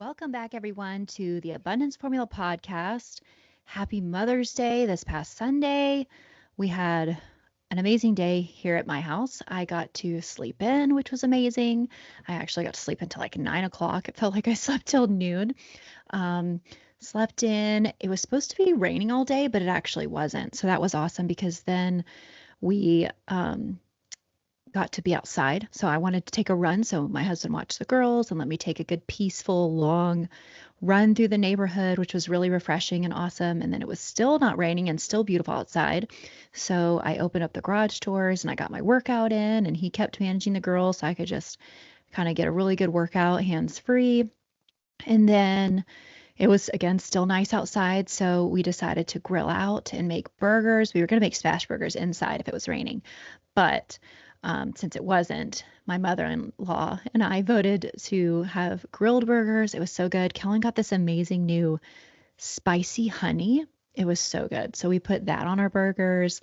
Welcome back, everyone, to the Abundance Formula podcast. Happy Mother's Day this past Sunday. We had an amazing day here at my house. I got to sleep in, which was amazing. I actually got to sleep until like 9 o'clock. It felt like I slept till noon. Um, Slept in. It was supposed to be raining all day, but it actually wasn't. So that was awesome because then we got to be outside. So I wanted to take a run. So my husband watched the girls and let me take a good, peaceful, long run through the neighborhood, which was really refreshing and awesome. And then it was still not raining and still beautiful outside. So I opened up the garage doors and I got my workout in, and he kept managing the girls so I could just kind of get a really good workout hands free. And then it was again still nice outside, so we decided to grill out and make burgers. We were going to make smash burgers inside if it was raining, but since it wasn't, my mother-in-law and I voted to have grilled burgers. It was so good. Kellen got this amazing new spicy honey. It was so good. So we put that on our burgers,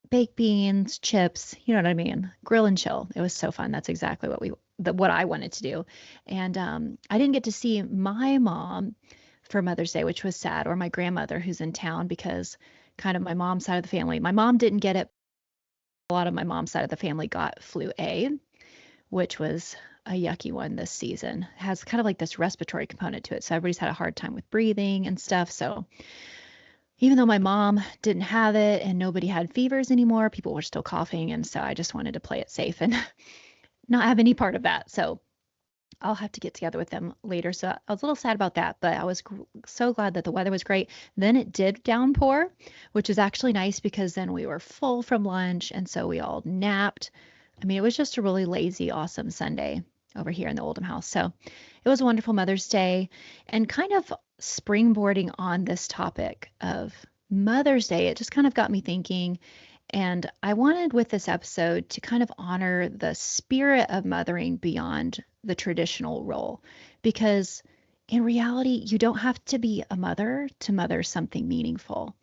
baked beans, chips, you know what I mean? Grill and chill. It was so fun. That's exactly what I wanted to do. And I didn't get to see my mom for Mother's Day, which was sad, or my grandmother who's in town because kind of my mom's side of the family. My mom didn't get it. A lot of my mom's side of the family got flu A, which was a yucky one this season. It has kind of like this respiratory component to it. So everybody's had a hard time with breathing and stuff. So even though my mom didn't have it and nobody had fevers anymore, people were still coughing. And so I just wanted to play it safe and not have any part of that. So I'll have to get together with them later. So I was a little sad about that, but I was so glad that the weather was great. Then it did downpour, which is actually nice because then we were full from lunch. And so we all napped. I mean, it was just a really lazy, awesome Sunday over here in the Oldham house. So it was a wonderful Mother's Day, and kind of springboarding on this topic of Mother's Day. It just kind of got me thinking. And I wanted with this episode to kind of honor the spirit of mothering beyond the traditional role, because in reality, you don't have to be a mother to mother something meaningful.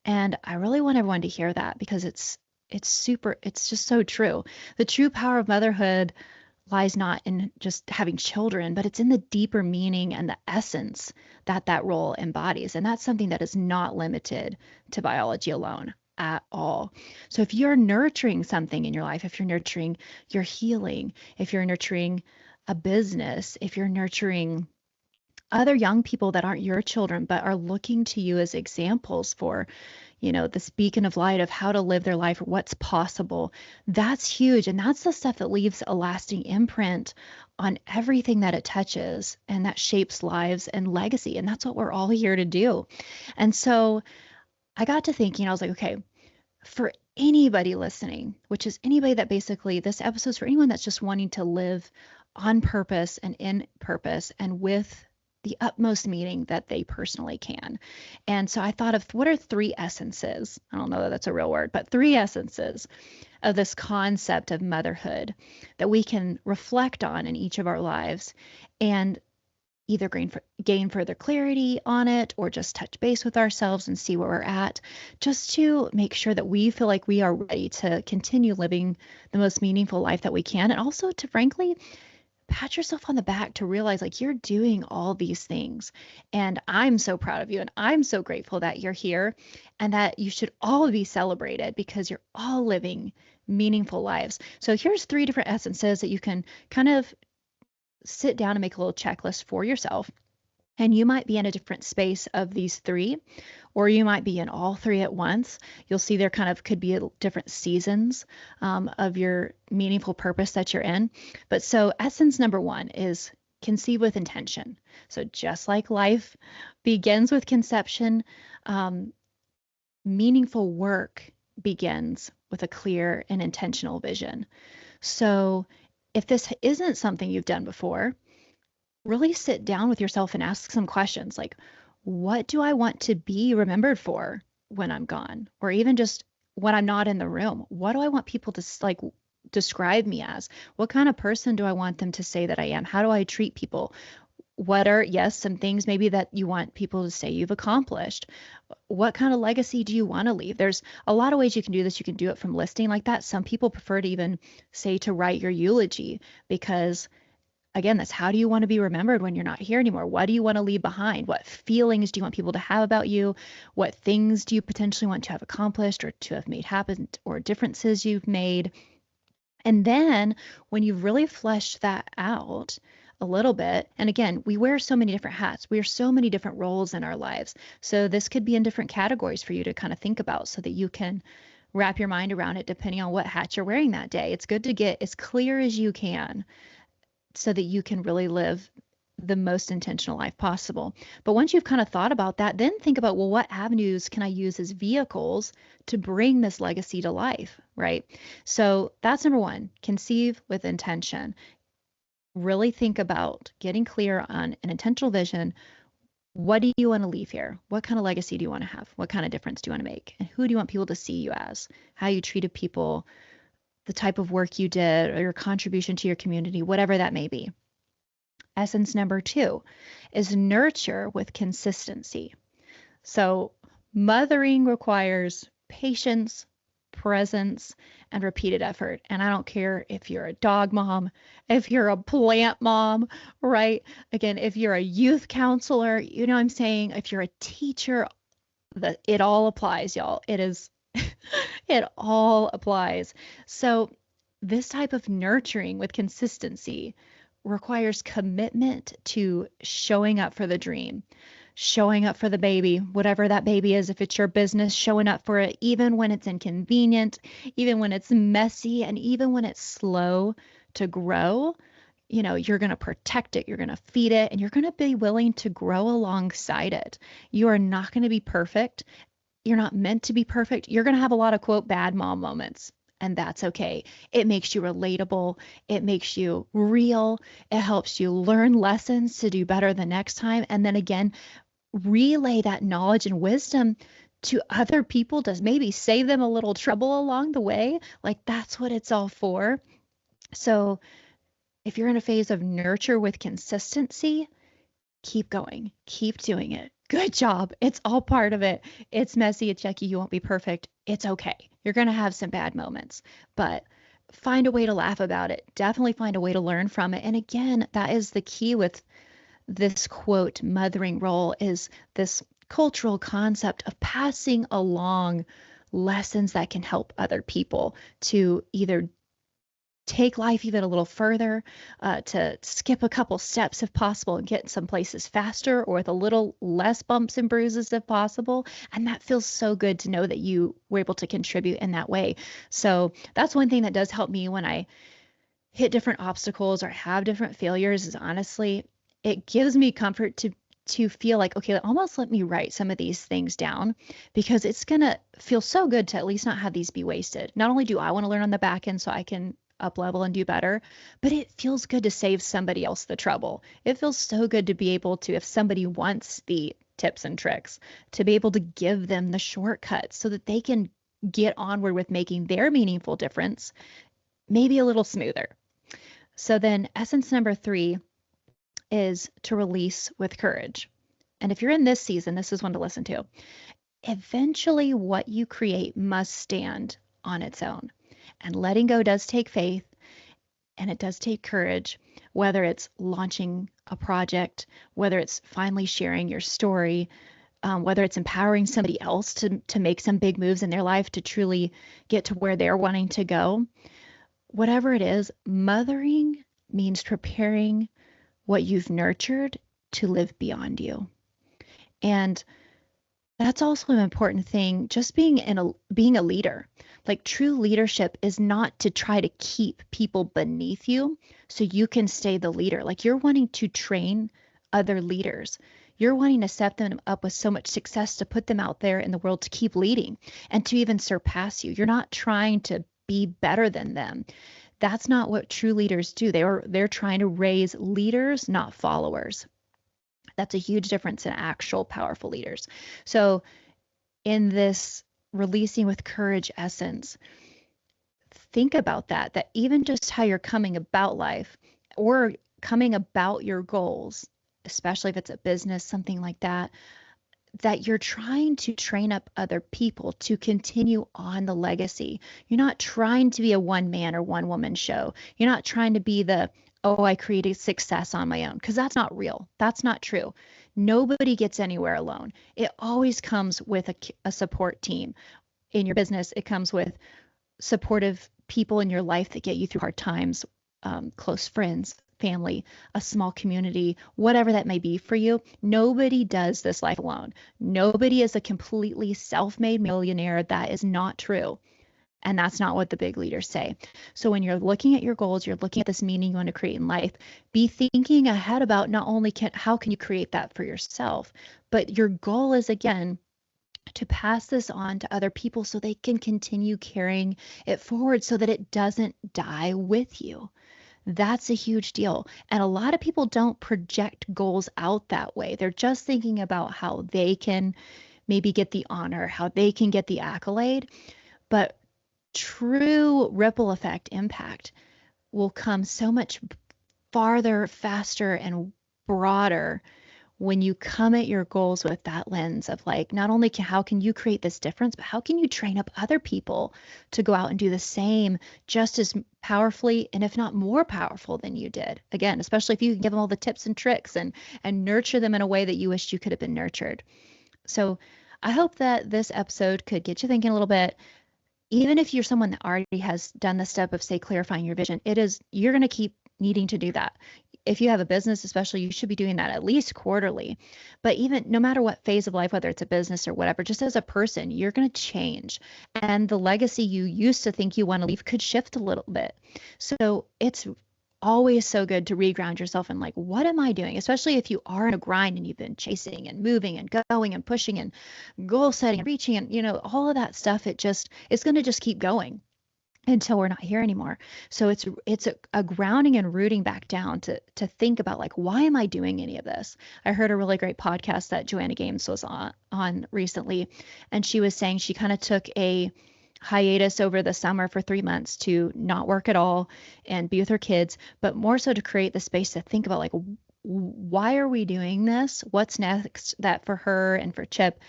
And I really want everyone to hear that because it's just so true. The true power of motherhood lies not in just having children, but it's in the deeper meaning and the essence that that role embodies. And that's something that is not limited to biology alone at all. So if you're nurturing something in your life, if you're nurturing your healing, if you're nurturing a business, if you're nurturing other young people that aren't your children but are looking to you as examples for, this beacon of light of how to live their life, what's possible, that's huge. And that's the stuff that leaves a lasting imprint on everything that it touches, and that shapes lives and legacy. And that's what we're all here to do. And so I got to thinking, I was like, okay, for anybody listening, which is anybody that basically this episode's for anyone that's just wanting to live on purpose and in purpose and with the utmost meaning that they personally can. And so I thought of what are three essences? I don't know that that's a real word, but three essences of this concept of motherhood that we can reflect on in each of our lives and either gain further clarity on it or just touch base with ourselves and see where we're at, just to make sure that we feel like we are ready to continue living the most meaningful life that we can. And also to frankly pat yourself on the back to realize like you're doing all these things. And I'm so proud of you. And I'm so grateful that you're here and that you should all be celebrated because you're all living meaningful lives. So here's three different essences that you can kind of sit down and make a little checklist for yourself. And you might be in a different space of these three, or you might be in all three at once. You'll see there kind of could be different seasons of your meaningful purpose that you're in. But so essence number one is conceive with intention. So just like life begins with conception, meaningful work begins with a clear and intentional vision. So if this isn't something you've done before, really sit down with yourself and ask some questions like, what do I want to be remembered for when I'm gone? Or even just when I'm not in the room, what do I want people to like describe me as? What kind of person do I want them to say that I am? How do I treat people? What are, yes, some things maybe that you want people to say you've accomplished? What kind of legacy do you want to leave? There's a lot of ways you can do this. You can do it from listing like that. Some people prefer to even say to write your eulogy because again, that's how do you want to be remembered when you're not here anymore? What do you want to leave behind? What feelings do you want people to have about you? What things do you potentially want to have accomplished or to have made happen, or differences you've made? And then when you've really fleshed that out a little bit, and again, we wear so many different hats, we wear so many different roles in our lives. So this could be in different categories for you to kind of think about so that you can wrap your mind around it depending on what hat you're wearing that day. It's good to get as clear as you can so that you can really live the most intentional life possible. But once you've kind of thought about that, then think about, well, what avenues can I use as vehicles to bring this legacy to life, right? So that's number one, conceive with intention. Really think about getting clear on an intentional vision. What do you want to leave here? What kind of legacy do you want to have? What kind of difference do you want to make? And who do you want people to see you as? How you treated people, the type of work you did, or your contribution to your community, whatever that may be. Essence number 2 is nurture with consistency. So mothering requires patience, presence, and repeated effort. And I don't care if you're a dog mom, if you're a plant mom, right? Again, if you're a youth counselor, you know what I'm saying? If you're a teacher, it all applies, y'all. It all applies. So this type of nurturing with consistency requires commitment to showing up for the dream, showing up for the baby, whatever that baby is. If it's your business, showing up for it, even when it's inconvenient, even when it's messy, and even when it's slow to grow. You're going to protect it, you're going to feed it, and you're going to be willing to grow alongside it. You are not going to be perfect. You're not meant to be perfect. You're going to have a lot of, quote, bad mom moments. And that's okay. It makes you relatable. It makes you real. It helps you learn lessons to do better the next time. And then again, relay that knowledge and wisdom to other people to maybe save them a little trouble along the way. Like, that's what it's all for. So if you're in a phase of nurture with consistency, keep going, keep doing it. Good job. It's all part of it. It's messy, it's yucky, you won't be perfect. It's okay. You're going to have some bad moments, but find a way to laugh about it. Definitely find a way to learn from it. And again, that is the key with this, quote, mothering role, is this cultural concept of passing along lessons that can help other people to either take life even a little further, to skip a couple steps if possible and get some places faster or with a little less bumps and bruises if possible. And that feels so good to know that you were able to contribute in that way. So that's one thing that does help me when I hit different obstacles or have different failures, is honestly, it gives me comfort to feel like, okay, almost let me write some of these things down, because it's going to feel so good to at least not have these be wasted. Not only do I want to learn on the back end so I can up level and do better, but it feels good to save somebody else the trouble. It feels so good to be able to, if somebody wants the tips and tricks, to be able to give them the shortcuts so that they can get onward with making their meaningful difference maybe a little smoother. So then essence number 3 is to release with courage. And if you're in this season, this is one to listen to. Eventually, what you create must stand on its own. And letting go does take faith, and it does take courage, whether it's launching a project, whether it's finally sharing your story, whether it's empowering somebody else to make some big moves in their life to truly get to where they're wanting to go. Whatever it is, mothering means preparing what you've nurtured to live beyond you. And that's also an important thing, just being a leader. Like, true leadership is not to try to keep people beneath you so you can stay the leader. Like, you're wanting to train other leaders. You're wanting to set them up with so much success to put them out there in the world to keep leading and to even surpass you. You're not trying to be better than them. That's not what true leaders do. They're trying to raise leaders, not followers. That's a huge difference in actual powerful leaders. So in this releasing with courage essence, think about that even just how you're coming about life or coming about your goals, especially if it's a business, something like that you're trying to train up other people to continue on the legacy. You're not trying to be a one man or one woman show. You're not trying to be the oh, I created success on my own, because that's not real. That's not true. Nobody gets anywhere alone. It always comes with a support team. In your business, it comes with supportive people in your life that get you through hard times, close friends, family, a small community, whatever that may be for you. Nobody does this life alone. Nobody is a completely self-made millionaire. That is not true. And that's not what the big leaders say. So when you're looking at your goals, you're looking at this meaning you want to create in life, be thinking ahead about not only how can you create that for yourself, but your goal is, again, to pass this on to other people so they can continue carrying it forward so that it doesn't die with you. That's a huge deal. And a lot of people don't project goals out that way. They're just thinking about how they can maybe get the honor, how they can get the accolade. But true ripple effect impact will come so much farther, faster, and broader when you come at your goals with that lens of like, not only how can you create this difference, but how can you train up other people to go out and do the same just as powerfully, and if not more powerful than you did. Again, especially if you can give them all the tips and tricks and nurture them in a way that you wished you could have been nurtured. So I hope that this episode could get you thinking a little bit. Even if you're someone that already has done the step of, say, clarifying your vision, you're going to keep needing to do that. If you have a business, especially, you should be doing that at least quarterly. But even no matter what phase of life, whether it's a business or whatever, just as a person, you're going to change. And the legacy you used to think you want to leave could shift a little bit. So it's always so good to reground yourself and like, what am I doing? Especially if you are in a grind and you've been chasing and moving and going and pushing and goal setting and reaching and, all of that stuff. It's going to just keep going until we're not here anymore. So it's a grounding and rooting back down to think about like, why am I doing any of this? I heard a really great podcast that Joanna Gaines was on recently, and she was saying she kind of took a hiatus over the summer for 3 months to not work at all and be with her kids, but more so to create the space to think about like, why are we doing this? What's next? That for her and for Chip,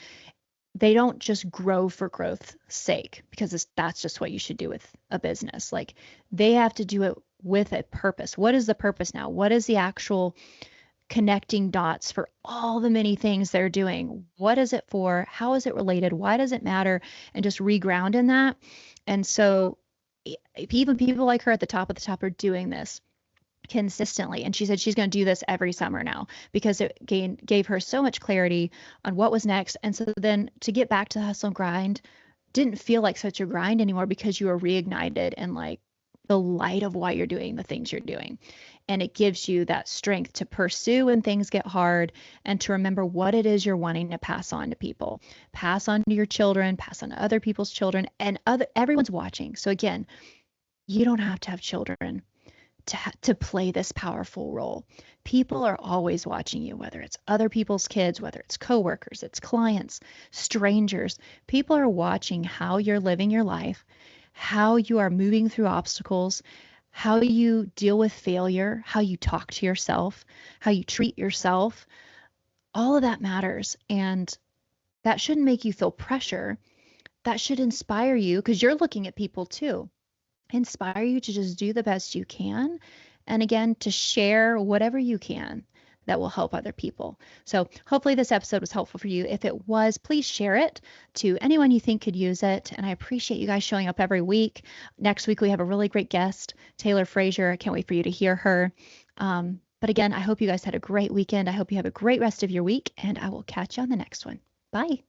they don't just grow for growth's sake, because that's just what you should do with a business. Like, they have to do it with a purpose. What is the purpose now? What is the actual connecting dots for all the many things they're doing? What is it for? How is it related? Why does it matter? And just reground in that. And so even people like her at the top are doing this consistently. And she said she's going to do this every summer now because it gave her so much clarity on what was next. And so then to get back to the hustle and grind didn't feel like such a grind anymore, because you were reignited and like the light of why you're doing the things you're doing. And it gives you that strength to pursue when things get hard, and to remember what it is you're wanting to pass on to people, pass on to your children, pass on to other people's children, and everyone's watching. So again, you don't have to have children to play this powerful role. People are always watching you, whether it's other people's kids, whether it's coworkers, it's clients, strangers. People are watching how you're living your life, how you are moving through obstacles, how you deal with failure, how you talk to yourself, how you treat yourself. All of that matters. And that shouldn't make you feel pressure. That should inspire you, because you're looking at people too. Inspire you to just do the best you can. And again, to share whatever you can that will help other people. So hopefully this episode was helpful for you. If it was, please share it to anyone you think could use it. And I appreciate you guys showing up every week. Next week, we have a really great guest, Taylor Frazier. I can't wait for you to hear her. But again, I hope you guys had a great weekend. I hope you have a great rest of your week, and I will catch you on the next one. Bye.